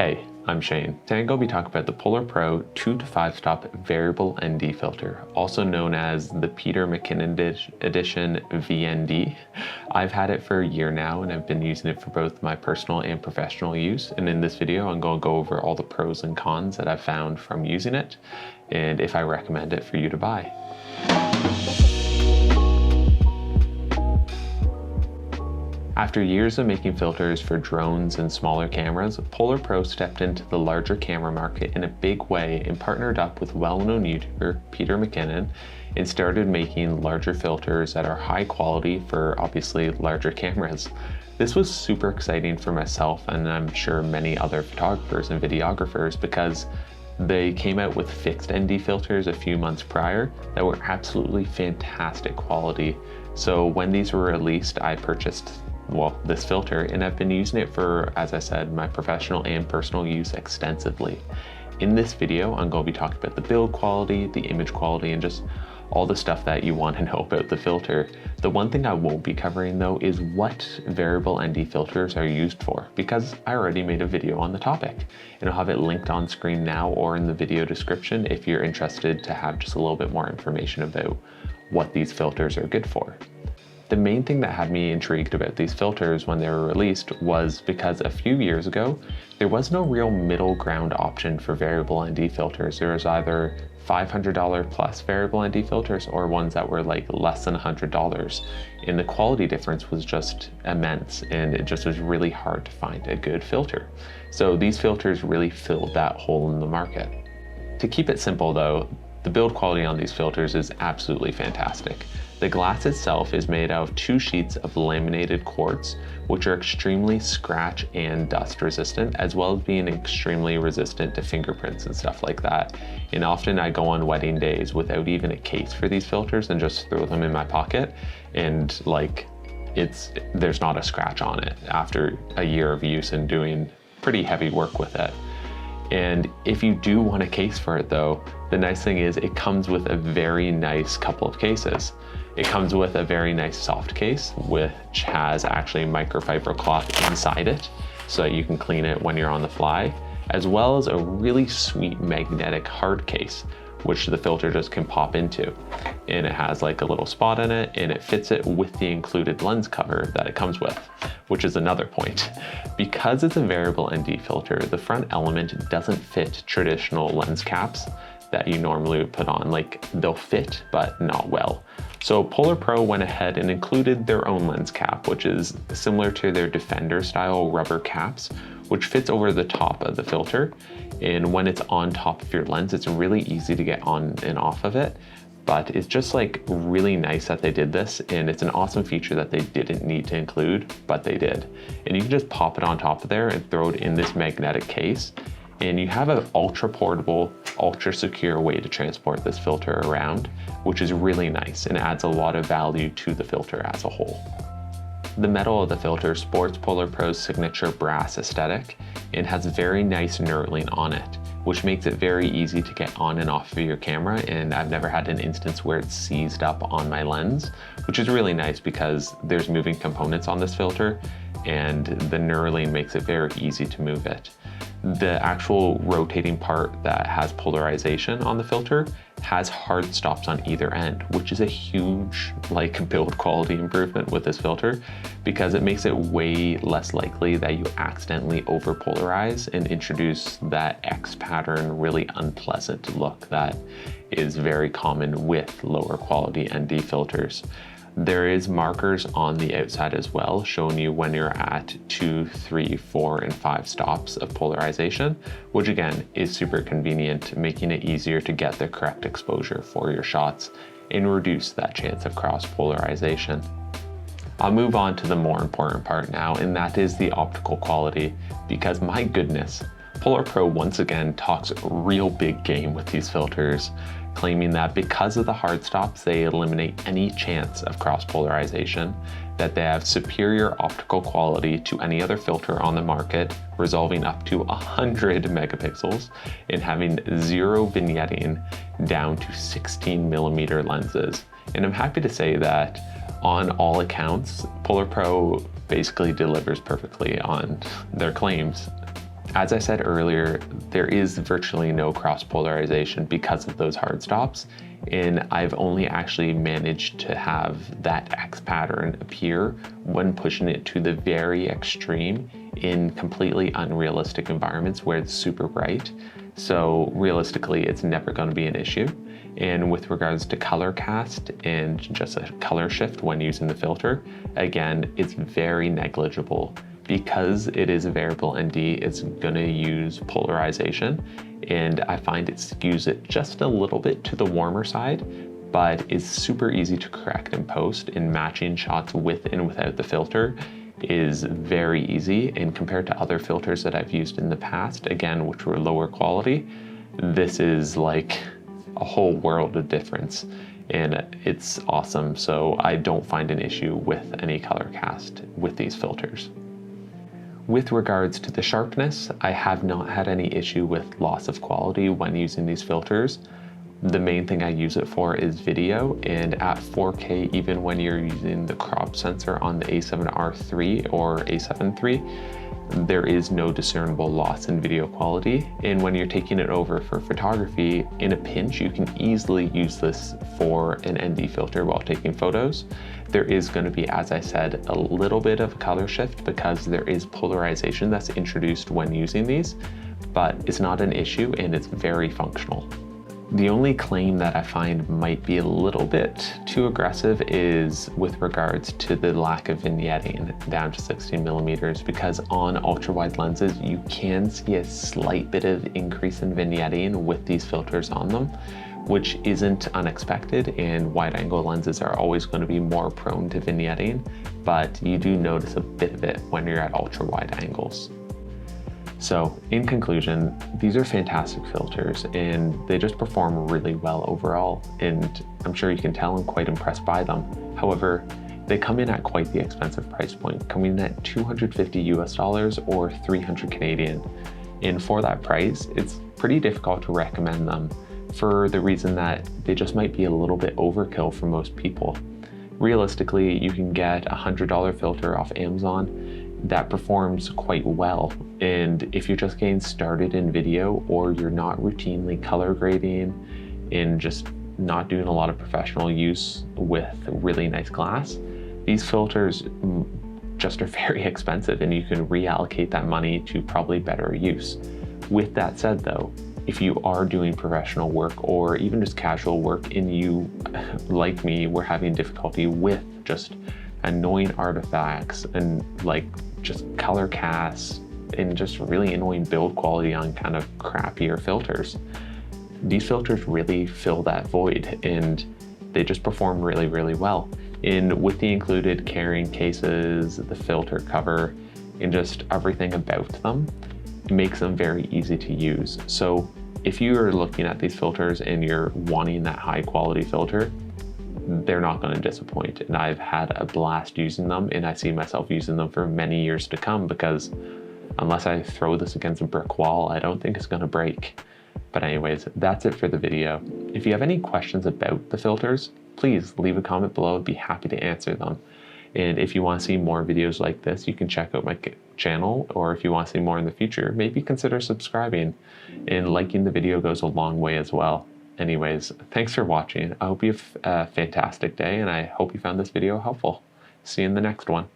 Hey, I'm Shane. Today I'm going to be talking about the PolarPro 2 to 5 stop variable ND filter, also known as the Mckinnon edition VND. I've had it for a year now and I've been using it for both my personal and professional use. And in this video, I'm going to go over all the pros and cons that I've found from using it and if I recommend it for you to buy. After years of making filters for drones and smaller cameras, PolarPro stepped into the larger camera market in a big way and partnered up with well-known YouTuber Mckinnon and started making larger filters that are high quality for obviously larger cameras. This was super exciting for myself and I'm sure many other photographers and videographers because they came out with fixed ND filters a few months prior that were absolutely fantastic quality. So when these were released, I purchased this filter, and I've been using it for, as I said, my professional and personal use extensively. In this video, I'm going to be talking about the build quality, the image quality, and just all the stuff that you want to know about the filter. The one thing I won't be covering though is what variable ND filters are used for, because I already made a video on the topic, and I'll have it linked on screen now or in the video description if you're interested to have just a little bit more information about what these filters are good for. The main thing that had me intrigued about these filters when they were released was because a few years ago, there was no real middle ground option for variable ND filters. There was either $500 plus variable ND filters or ones that were like less than $100. And the quality difference was just immense and it just was really hard to find a good filter. So these filters really filled that hole in the market. To keep it simple though, the build quality on these filters is absolutely fantastic. The glass itself is made out of 2 sheets of laminated quartz, which are extremely scratch and dust resistant, as well as being extremely resistant to fingerprints and stuff like that. And often I go on wedding days without even a case for these filters and just throw them in my pocket, and like there's not a scratch on it after a year of use and doing pretty heavy work with it. And if you do want a case for it though, the nice thing is it comes with a very nice couple of cases. It comes with a very nice soft case, which has actually microfiber cloth inside it so that you can clean it when you're on the fly, as well as a really sweet magnetic hard case, which the filter just can pop into. And it has like a little spot in it and it fits it with the included lens cover that it comes with, which is another point. Because it's a variable ND filter, the front element doesn't fit traditional lens caps that you normally would put on. Like they'll fit, but not well. So PolarPro went ahead and included their own lens cap, which is similar to their Defender style rubber caps, which fits over the top of the filter. And when it's on top of your lens, it's really easy to get on and off of it. But it's just like really nice that they did this, and it's an awesome feature that they didn't need to include, but they did. And you can just pop it on top of there and throw it in this magnetic case. And you have an ultra portable, ultra secure way to transport this filter around, which is really nice and adds a lot of value to the filter as a whole. The metal of the filter sports PolarPro's signature brass aesthetic and has very nice knurling on it, which makes it very easy to get on and off of your camera. And I've never had an instance where it's seized up on my lens, which is really nice because there's moving components on this filter and the knurling makes it very easy to move it. The actual rotating part that has polarization on the filter has hard stops on either end, which is a huge build quality improvement with this filter because it makes it way less likely that you accidentally over polarize and introduce that X pattern, really unpleasant look that is very common with lower quality ND filters. There is markers on the outside as well, showing you when you're at 2, 3, 4, and 5 stops of polarization, which again is super convenient, making it easier to get the correct exposure for your shots and reduce that chance of cross polarization. I'll move on to the more important part now, and that is the optical quality, because my goodness, PolarPro once again talks real big game with these filters, claiming that because of the hard stops, they eliminate any chance of cross polarization, that they have superior optical quality to any other filter on the market, resolving up to 100 megapixels and having zero vignetting down to 16mm lenses. And I'm happy to say that on all accounts, PolarPro basically delivers perfectly on their claims. As I said earlier, there is virtually no cross polarization because of those hard stops, and I've only actually managed to have that X pattern appear when pushing it to the very extreme in completely unrealistic environments where it's super bright. So realistically, it's never going to be an issue. And with regards to color cast and just a color shift when using the filter, again, it's very negligible. Because it is a variable ND, it's gonna use polarization, and I find it skews it just a little bit to the warmer side, but it's super easy to correct in post, and matching shots with and without the filter is very easy. And compared to other filters that I've used in the past, again, which were lower quality, this is like a whole world of difference, and it's awesome. So I don't find an issue with any color cast with these filters. With regards to the sharpness, I have not had any issue with loss of quality when using these filters. The main thing I use it for is video, and at 4K, even when you're using the crop sensor on the A7R III or A7 III, there is no discernible loss in video quality. And when you're taking it over for photography, in a pinch, you can easily use this for an ND filter while taking photos. There is going to be, as I said, a little bit of a color shift because there is polarization that's introduced when using these, but it's not an issue and it's very functional. The only claim that I find might be a little bit too aggressive is with regards to the lack of vignetting down to 16 millimeters, because on ultra wide lenses, you can see a slight bit of increase in vignetting with these filters on them, which isn't unexpected, and wide angle lenses are always going to be more prone to vignetting, but you do notice a bit of it when you're at ultra wide angles. So in conclusion, these are fantastic filters and they just perform really well overall, and I'm sure you can tell I'm quite impressed by them. However, they come in at quite the expensive price point, coming in at $250 or 300 Canadian. And for that price, it's pretty difficult to recommend them for the reason that they just might be a little bit overkill for most people. Realistically, you can get a $100 filter off Amazon that performs quite well. And if you're just getting started in video, or you're not routinely color grading and just not doing a lot of professional use with really nice glass, these filters just are very expensive, and you can reallocate that money to probably better use. With that said though, if you are doing professional work or even just casual work and you, like me, were having difficulty with just annoying artifacts and like just color casts and just really annoying build quality on kind of crappier filters, these filters really fill that void and they just perform really, really well. And with the included carrying cases, the filter cover, and just everything about them, it makes them very easy to use. So if you are looking at these filters and you're wanting that high quality filter, they're not going to disappoint. And I've had a blast using them, and I see myself using them for many years to come, because unless I throw this against a brick wall, I don't think it's going to break. But anyways, that's it for the video. If you have any questions about the filters, please leave a comment below. I'd be happy to answer them. And if you want to see more videos like this, you can check out my channel, or if you want to see more in the future, maybe consider subscribing, and liking the video goes a long way as well. Anyways, thanks for watching. I hope you have a fantastic day, and I hope you found this video helpful. See you in the next one.